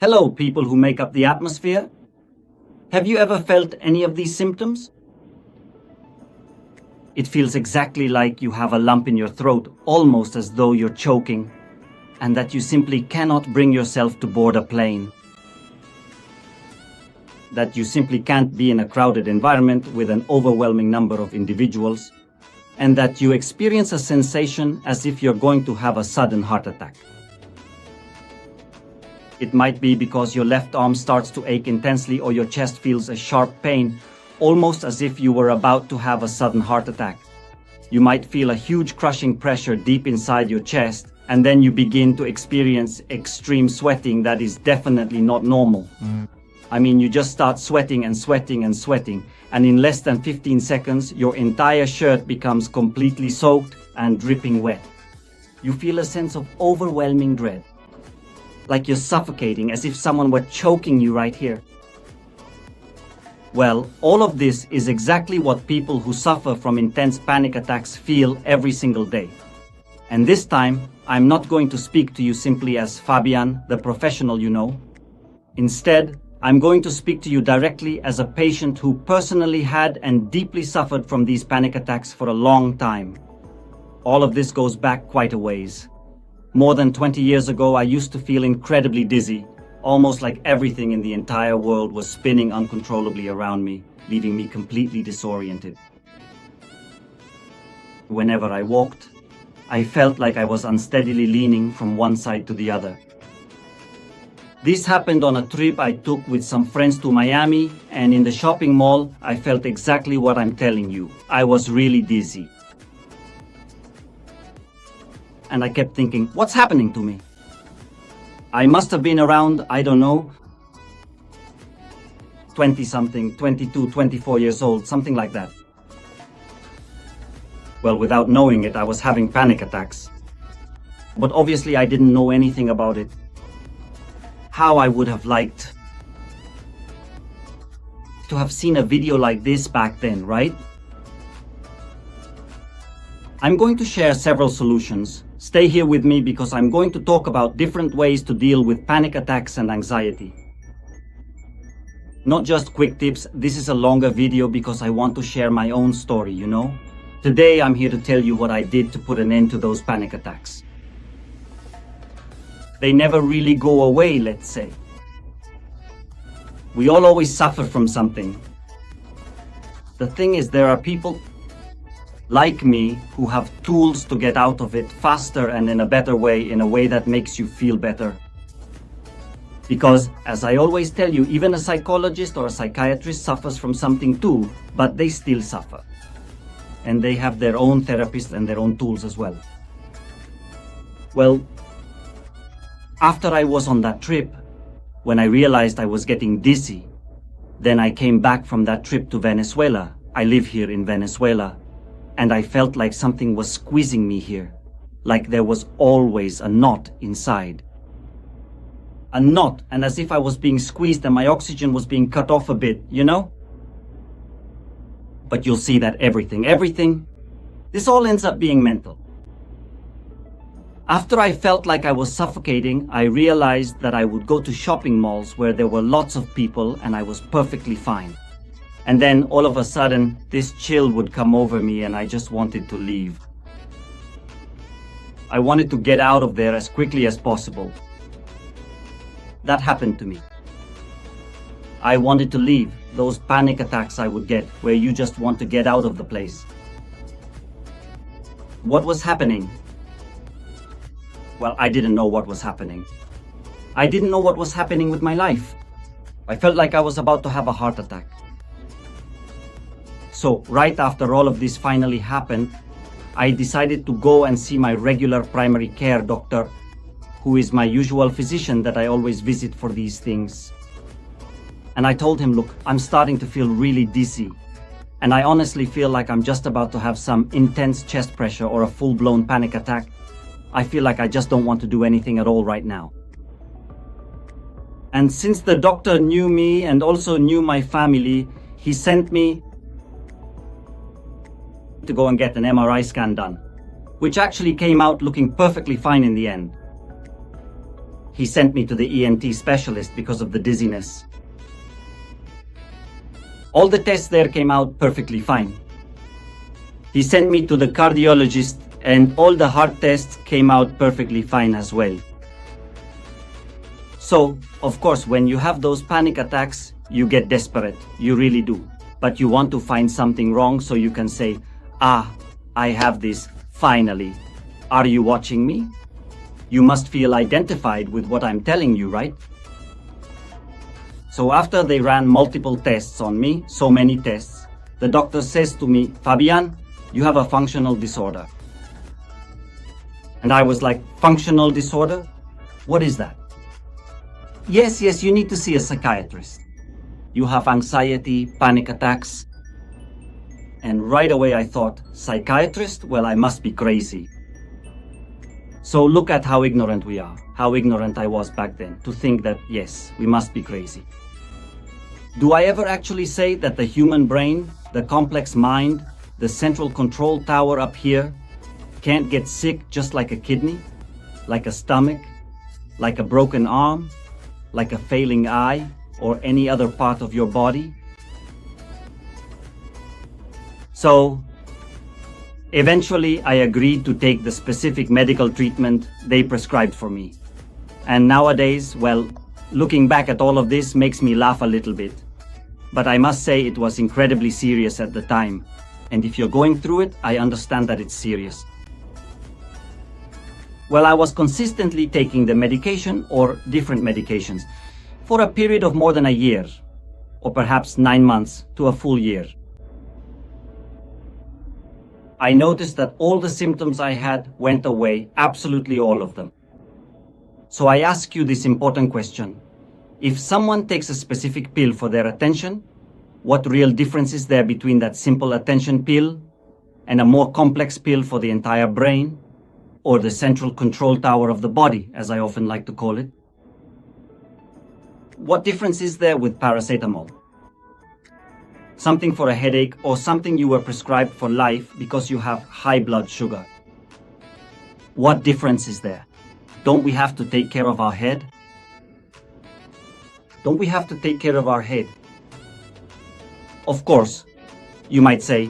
Hello, people who make up the atmosphere. Have you ever felt any of these symptoms? It feels exactly like you have a lump in your throat, almost as though you're choking, and that you simply cannot bring yourself to board a plane. That you simply can't be in a crowded environment with an overwhelming number of individuals, and that you experience a sensation as if you're going to have a sudden heart attack. It might be because your left arm starts to ache intensely or your chest feels a sharp pain, almost as if you were about to have a sudden heart attack. You might feel a huge crushing pressure deep inside your chest, and then you begin to experience extreme sweating that is definitely not normal. I mean, you just start sweating and sweating and sweating, and in less than 15 seconds, your entire shirt becomes completely soaked and dripping wet. You feel a sense of overwhelming dread, like you're suffocating, as if someone were choking you right here. Well, all of this is exactly what people who suffer from intense panic attacks feel every single day. And this time, I'm not going to speak to you simply as Fabian, the professional you know. Instead, I'm going to speak to you directly as a patient who personally had and deeply suffered from these panic attacks for a long time. All of this goes back quite a ways. More than 20 years ago, I used to feel incredibly dizzy, almost like everything in the entire world was spinning uncontrollably around me, leaving me completely disoriented. Whenever I walked, I felt like I was unsteadily leaning from one side to the other. This happened on a trip I took with some friends to Miami, and in the shopping mall, I felt exactly what I'm telling you. I was really dizzy. And I kept thinking, what's happening to me? I must have been around, I don't know, 20-something, 22, 24 years old, something like that. Well, without knowing it, I was having panic attacks. But obviously I didn't know anything about it. How I would have liked to have seen a video like this back then, right? I'm going to share several solutions. Stay here with me because I'm going to talk about different ways to deal with panic attacks and anxiety. Not just quick tips, this is a longer video because I want to share my own story, you know? Today I'm here to tell you what I did to put an end to those panic attacks. They never really go away, let's say. We all always suffer from something. The thing is, there are people like me who have tools to get out of it faster and in a better way, in a way that makes you feel better. Because, as I always tell you, even a psychologist or a psychiatrist suffers from something too, but they still suffer. And they have their own therapists and their own tools as well. Well, after I was on that trip, when I realized I was getting dizzy, then I came back from that trip to Venezuela. I live here in Venezuela. And I felt like something was squeezing me here, like there was always a knot inside. A knot, and as if I was being squeezed and my oxygen was being cut off a bit, you know? But you'll see that everything, this all ends up being mental. After I felt like I was suffocating, I realized that I would go to shopping malls where there were lots of people and I was perfectly fine. And then all of a sudden, this chill would come over me and I just wanted to leave. I wanted to get out of there as quickly as possible. That happened to me. I wanted to leave, those panic attacks I would get, where you just want to get out of the place. What was happening? Well, I didn't know what was happening. I didn't know what was happening with my life. I felt like I was about to have a heart attack. So, right after all of this finally happened, I decided to go and see my regular primary care doctor, who is my usual physician that I always visit for these things. And I told him, look, I'm starting to feel really dizzy. And I honestly feel like I'm just about to have some intense chest pressure or a full-blown panic attack. I feel like I just don't want to do anything at all right now. And since the doctor knew me and also knew my family, he sent me to go and get an MRI scan done, which actually came out looking perfectly fine in the end. he sent me to the ENT specialist because of the dizziness. All the tests there came out perfectly fine. He sent me to the cardiologist and all the heart tests came out perfectly fine as well. So, of course, when you have those panic attacks, you get desperate. You really do. But you want to find something wrong so you can say, I have this, finally. Are you watching me? You must feel identified with what I'm telling you, right? So after they ran multiple tests on me, so many tests, the doctor says to me, Fabian, you have a functional disorder. And I was like, functional disorder? What is that? Yes, you need to see a psychiatrist. You have anxiety, panic attacks. And right away I thought, psychiatrist? Well, I must be crazy. So look at how ignorant we are, how ignorant I was back then, to think that, yes, we must be crazy. Do I ever actually say that the human brain, the complex mind, the central control tower up here, can't get sick just like a kidney, like a stomach, like a broken arm, like a failing eye, or any other part of your body? So, eventually I agreed to take the specific medical treatment they prescribed for me. And nowadays, well, looking back at all of this makes me laugh a little bit. But I must say it was incredibly serious at the time. And if you're going through it, I understand that it's serious. Well, I was consistently taking the medication or different medications for a period of more than a year, or perhaps 9 months to a full year. I noticed that all the symptoms I had went away, absolutely all of them. So I ask you this important question. If someone takes a specific pill for their attention, what real difference is there between that simple attention pill and a more complex pill for the entire brain, or the central control tower of the body, as I often like to call it? What difference is there with paracetamol? Something for a headache or something you were prescribed for life because you have high blood sugar. What difference is there? Don't we have to take care of our head? Don't we have to take care of our head? Of course, you might say,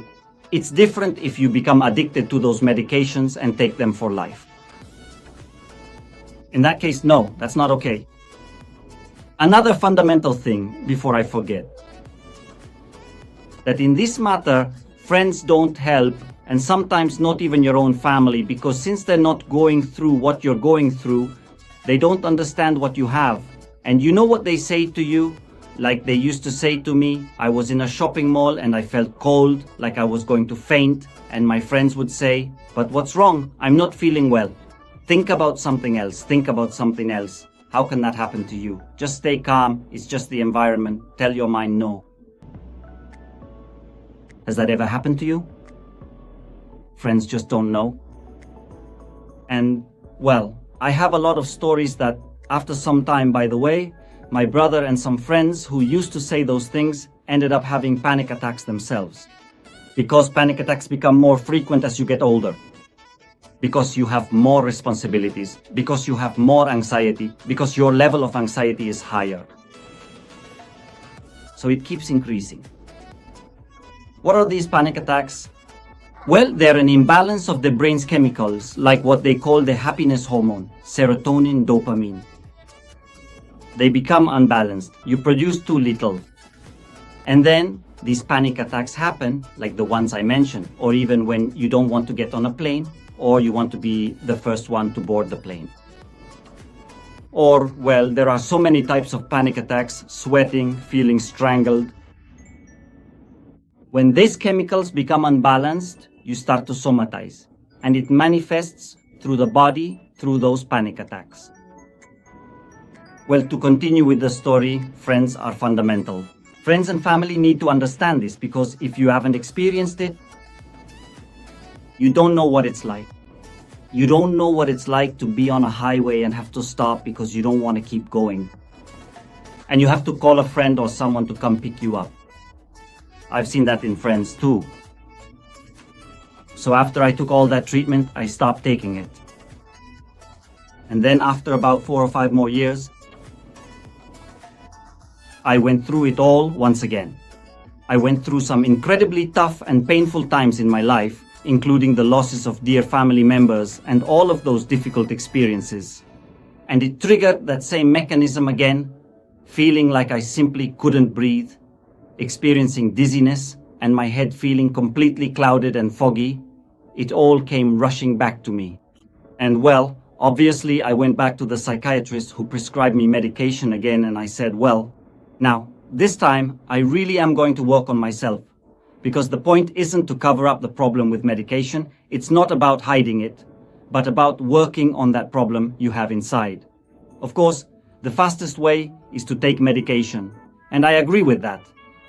it's different if you become addicted to those medications and take them for life. In that case, no, that's not okay. Another fundamental thing before I forget, that in this matter, friends don't help, and sometimes not even your own family, because since they're not going through what you're going through, they don't understand what you have. And you know what they say to you? Like they used to say to me, I was in a shopping mall and I felt cold, like I was going to faint, and my friends would say, but what's wrong? I'm not feeling well. Think about something else, think about something else. How can that happen to you? Just stay calm, it's just the environment. Tell your mind no. Has that ever happened to you? Friends just don't know. And, well, I have a lot of stories that, after some time, by the way, my brother and some friends who used to say those things ended up having panic attacks themselves. Because panic attacks become more frequent as you get older. Because you have more responsibilities. Because you have more anxiety. Because your level of anxiety is higher. So it keeps increasing. What are these panic attacks? Well, they're an imbalance of the brain's chemicals, like what they call the happiness hormone, serotonin, dopamine. They become unbalanced. You produce too little. And then these panic attacks happen, like the ones I mentioned, or even when you don't want to get on a plane, or you want to be the first one to board the plane. Or, well, there are so many types of panic attacks, sweating, feeling strangled. When these chemicals become unbalanced, you start to somatize, and it manifests through the body through those panic attacks. Well, to continue with the story, friends are fundamental. Friends and family need to understand this, because if you haven't experienced it, you don't know what it's like. You don't know what it's like to be on a highway and have to stop because you don't want to keep going. And you have to call a friend or someone to come pick you up. I've seen that in friends too. So after I took all that treatment, I stopped taking it. And then after about 4 or 5 more years, I went through it all once again. I went through some incredibly tough and painful times in my life, including the losses of dear family members and all of those difficult experiences. And it triggered that same mechanism again, feeling like I simply couldn't breathe, experiencing dizziness, and my head feeling completely clouded and foggy. It all came rushing back to me. And well, obviously I went back to the psychiatrist who prescribed me medication again, and I said, well, now, this time I really am going to work on myself. Because the point isn't to cover up the problem with medication, it's not about hiding it, but about working on that problem you have inside. Of course, the fastest way is to take medication, and I agree with that,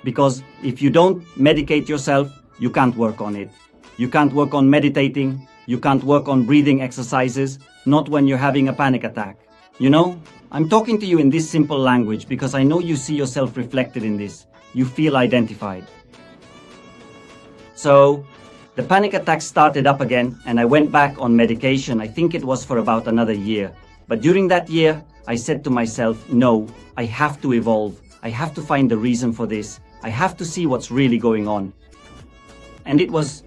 because if you don't medicate yourself, you can't work on it. You can't work on meditating, you can't work on breathing exercises, not when you're having a panic attack. You know, I'm talking to you in this simple language because I know you see yourself reflected in this. You feel identified. So, the panic attack started up again and I went back on medication. I think it was for about another year. But during that year, I said to myself, no, I have to evolve. I have to find the reason for this. I have to see what's really going on. And it was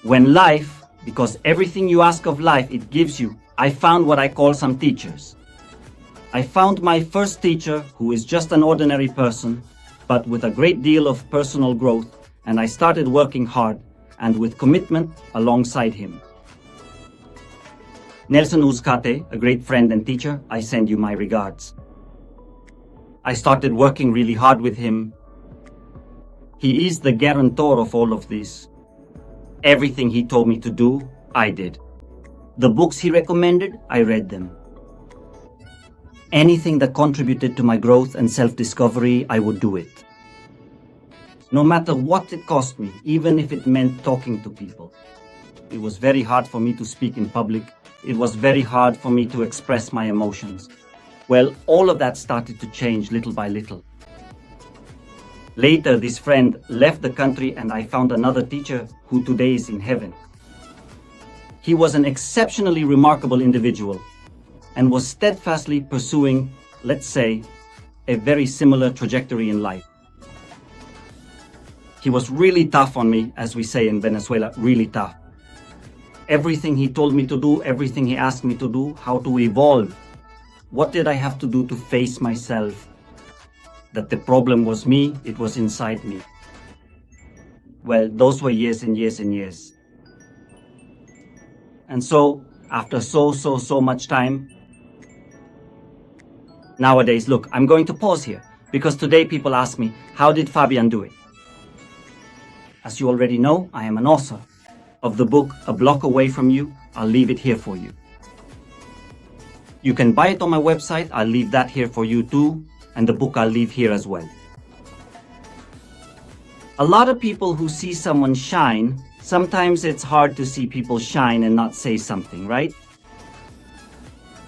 when life, because everything you ask of life, it gives you, I found what I call some teachers. I found my first teacher, who is just an ordinary person, but with a great deal of personal growth, and I started working hard and with commitment alongside him. Nelson Uzcate, a great friend and teacher, I send you my regards. I started working really hard with him. He is the guarantor of all of this. Everything he told me to do, I did. The books he recommended, I read them. Anything that contributed to my growth and self-discovery, I would do it. No matter what it cost me, even if it meant talking to people. It was very hard for me to speak in public. It was very hard for me to express my emotions. Well, all of that started to change little by little. Later, this friend left the country and I found another teacher who today is in heaven. He was an exceptionally remarkable individual and was steadfastly pursuing, let's say, a very similar trajectory in life. He was really tough on me, as we say in Venezuela, really tough. Everything he told me to do, everything he asked me to do, how to evolve. What did I have to do to face myself? That the problem was me, it was inside me. Well, those were years and years and years. And so, after so much time, nowadays, look, I'm going to pause here, because today people ask me, how did Fabian do it? As you already know, I am an author of the book, A Block Away From You. I'll leave it here for you. You can buy it on my website, I'll leave that here for you too, and the book I'll leave here as well. A lot of people who see someone shine, sometimes it's hard to see people shine and not say something, right?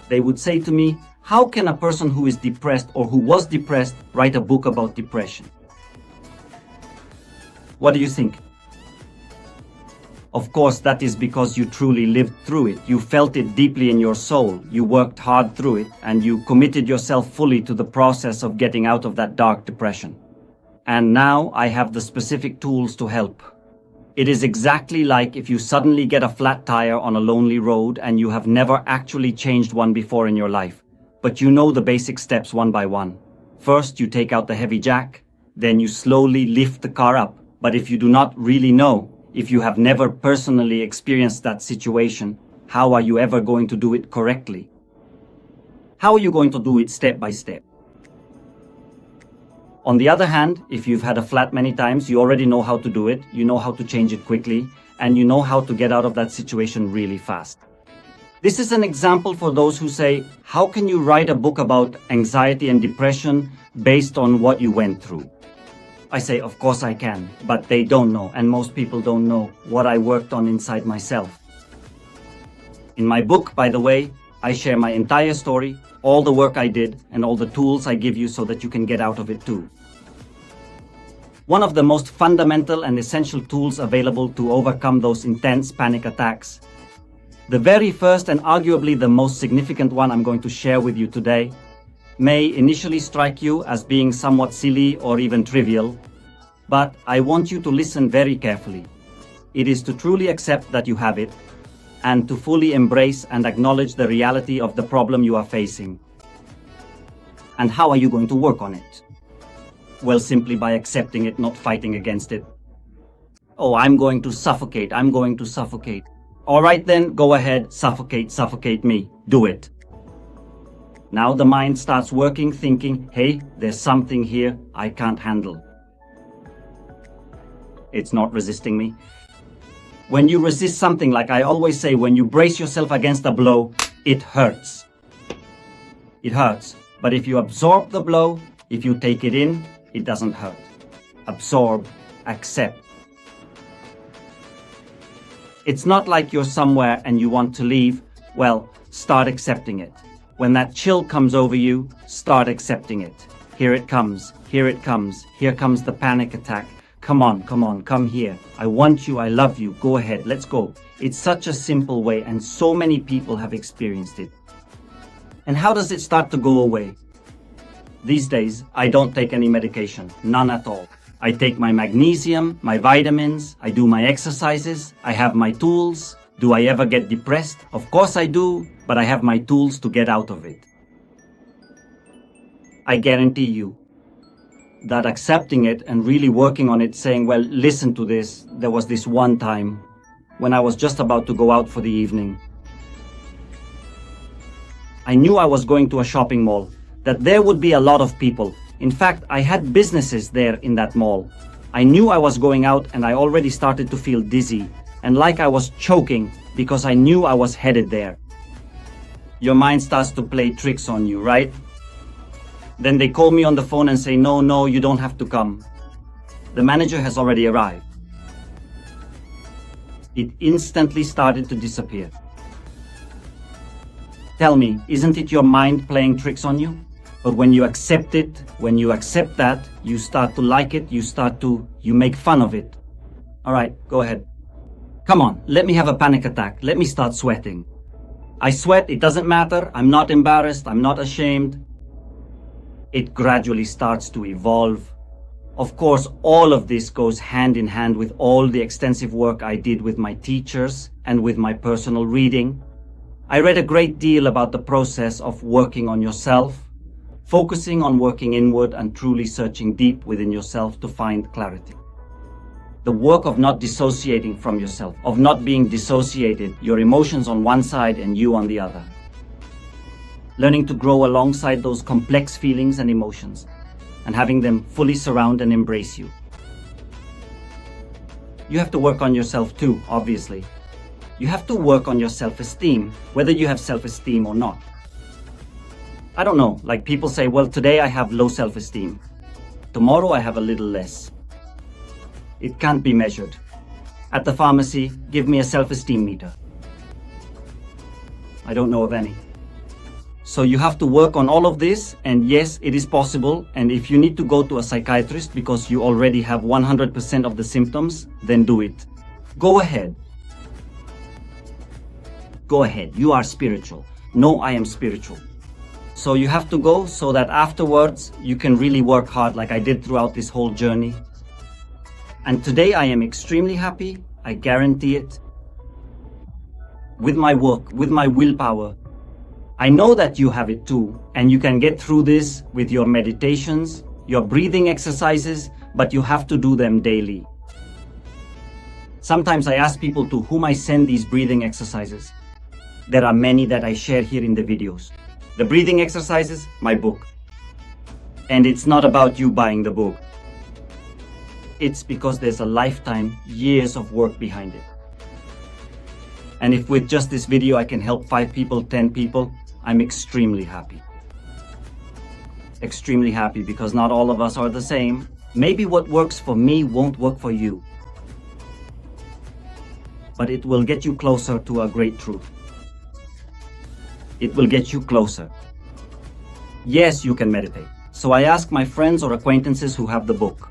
They would say to me, how can a person who is depressed or who was depressed write a book about depression? What do you think? Of course, that is because you truly lived through it. You felt it deeply in your soul. You worked hard through it and you committed yourself fully to the process of getting out of that dark depression. And now I have the specific tools to help. It is exactly like if you suddenly get a flat tire on a lonely road and you have never actually changed one before in your life, but you know the basic steps one by one. First, you take out the heavy jack, then you slowly lift the car up. But if you do not really know, if you have never personally experienced that situation, how are you ever going to do it correctly? How are you going to do it step by step? On the other hand, if you've had a flat many times, you already know how to do it, you know how to change it quickly, and you know how to get out of that situation really fast. This is an example for those who say, how can you write a book about anxiety and depression based on what you went through? I say, of course I can, but they don't know, and most people don't know what I worked on inside myself. In my book, by the way, I share my entire story, all the work I did, and all the tools I give you so that you can get out of it too. One of the most fundamental and essential tools available to overcome those intense panic attacks The very first and arguably the most significant one I'm going to share with you today may initially strike you as being somewhat silly or even trivial, but I want you to listen very carefully. It is to truly accept that you have it and to fully embrace and acknowledge the reality of the problem you are facing. And how are you going to work on it? Well, simply by accepting it, not fighting against it. Oh, I'm going to suffocate. I'm going to suffocate. All right, then go ahead, suffocate me. Do it. Now the mind starts working, thinking, hey, there's something here I can't handle. It's not resisting me. When you resist something, like I always say, when you brace yourself against a blow, it hurts. It hurts. But if you absorb the blow, if you take it in, it doesn't hurt. Absorb, accept. It's not like you're somewhere and you want to leave. Well, start accepting it. When that chill comes over you, start accepting it. Here it comes. Here it comes. Here comes the panic attack. Come on, come here. I want you, I love you. Go ahead, let's go. It's such a simple way and so many people have experienced it. And how does it start to go away? These days, I don't take any medication, none at all. I take my magnesium, my vitamins, I do my exercises, I have my tools. Do I ever get depressed? Of course I do, but I have my tools to get out of it. I guarantee you that accepting it and really working on it, saying, well, listen to this, there was this one time when I was just about to go out for the evening. I knew I was going to a shopping mall, that there would be a lot of people. In fact, I had businesses there in that mall. I knew I was going out and I already started to feel dizzy and like I was choking because I knew I was headed there. Your mind starts to play tricks on you, right? Then they call me on the phone and say, no, you don't have to come. The manager has already arrived. It instantly started to disappear. Tell me, isn't it your mind playing tricks on you? But when you accept it, when you accept that, you start to like it, you make fun of it. All right, go ahead. Come on, let me have a panic attack. Let me start sweating. I sweat, it doesn't matter. I'm not embarrassed. I'm not ashamed. It gradually starts to evolve. Of course, all of this goes hand in hand with all the extensive work I did with my teachers and with my personal reading. I read a great deal about the process of working on yourself, focusing on working inward and truly searching deep within yourself to find clarity. The work of not dissociating from yourself, of not being dissociated, your emotions on one side and you on the other. Learning to grow alongside those complex feelings and emotions and having them fully surround and embrace you. You have to work on yourself too, obviously. You have to work on your self-esteem, whether you have self-esteem or not. I don't know, like people say, well, today I have low self-esteem. Tomorrow I have a little less. It can't be measured. At the pharmacy, give me a self-esteem meter. I don't know of any. So you have to work on all of this, and yes, it is possible. And if you need to go to a psychiatrist because you already have 100% of the symptoms, then do it. Go ahead. Go ahead. You are spiritual. No, I am spiritual. So you have to go so that afterwards you can really work hard like I did throughout this whole journey. And today I am extremely happy. I guarantee it. With my work, with my willpower. I know that you have it too, and you can get through this with your meditations, your breathing exercises, but you have to do them daily. Sometimes I ask people to whom I send these breathing exercises. There are many that I share here in the videos. The breathing exercises, my book. And it's not about you buying the book. It's because there's a lifetime, years of work behind it. And if with just this video I can help 5 people, 10 people, I'm extremely happy. Extremely happy because not all of us are the same. Maybe what works for me won't work for you. But it will get you closer to a great truth. It will get you closer. Yes, you can meditate. So I ask my friends or acquaintances who have the book,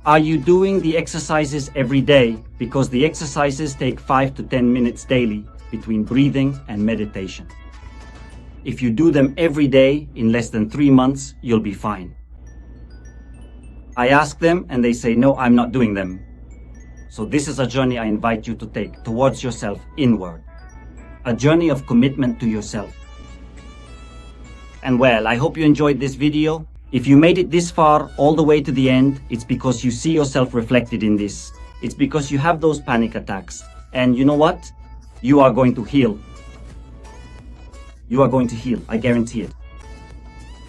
are you doing the exercises every day? Because the exercises take 5 to 10 minutes daily. between breathing and meditation. If you do them every day in less than 3 months, you'll be fine. I ask them and they say, no, I'm not doing them. So this is a journey I invite you to take towards yourself inward. A journey of commitment to yourself. And well, I hope you enjoyed this video. If you made it this far, all the way to the end, it's because you see yourself reflected in this. It's because you have those panic attacks. And you know what? You are going to heal. You are going to heal, I guarantee it.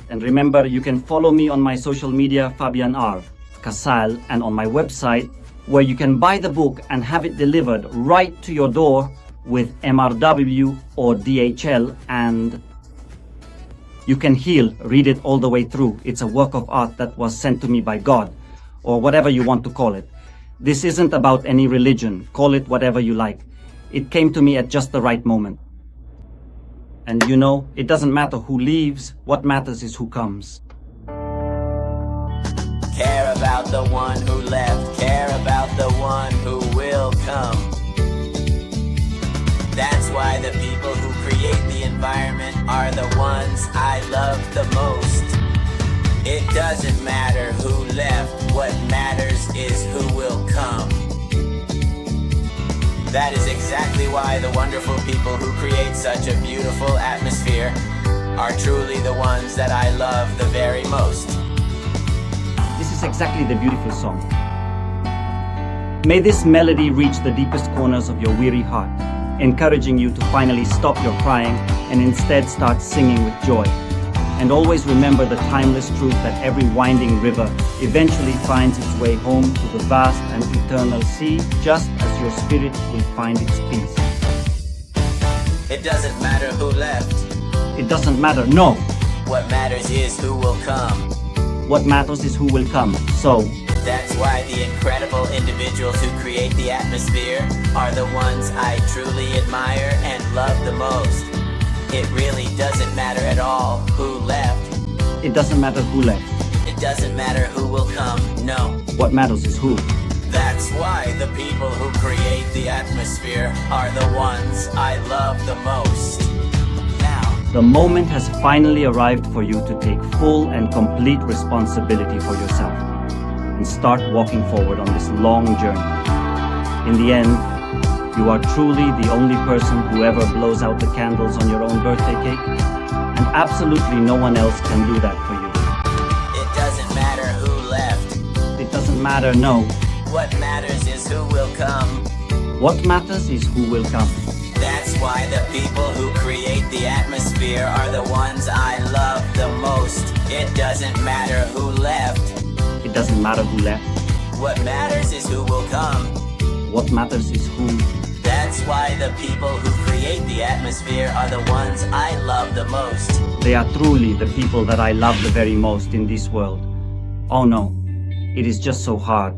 And remember, you can follow me on my social media, Fabian R. Casal, and on my website, where you can buy the book and have it delivered right to your door with MRW or DHL, and you can heal, read it all the way through. It's a work of art that was sent to me by God, or whatever you want to call it. This isn't about any religion, call it whatever you like. It came to me at just the right moment. And you know, it doesn't matter who leaves, what matters is who comes. Care about the one who left, care about the one who will come. That's why the people who create the environment are the ones I love the most. It doesn't matter who left, what matters is who will come. That is exactly why the wonderful people who create such a beautiful atmosphere are truly the ones that I love the very most. This is exactly the beautiful song. May this melody reach the deepest corners of your weary heart, encouraging you to finally stop your crying and instead start singing with joy. And always remember the timeless truth that every winding river eventually finds its way home to the vast and eternal sea, just as your spirit will find its peace. It doesn't matter who left. It doesn't matter, no. What matters is who will come. What matters is who will come. So, that's why the incredible individuals who create the atmosphere are the ones I truly admire and love the most. It really doesn't matter at all who left. It doesn't matter who left. It doesn't matter who will come, no. What matters is who. That's why the people who create the atmosphere are the ones I love the most. Now, the moment has finally arrived for you to take full and complete responsibility for yourself and start walking forward on this long journey. In the end, you are truly the only person who ever blows out the candles on your own birthday cake, and absolutely no one else can do that for you. It doesn't matter who left. It doesn't matter, no. What matters is who will come. What matters is who will come. That's why the people who create the atmosphere are the ones I love the most. It doesn't matter who left. It doesn't matter who left. What matters is who will come. What matters is who. That's why the people who create the atmosphere are the ones I love the most. They are truly the people that I love the very most in this world. Oh no, it is just so hard.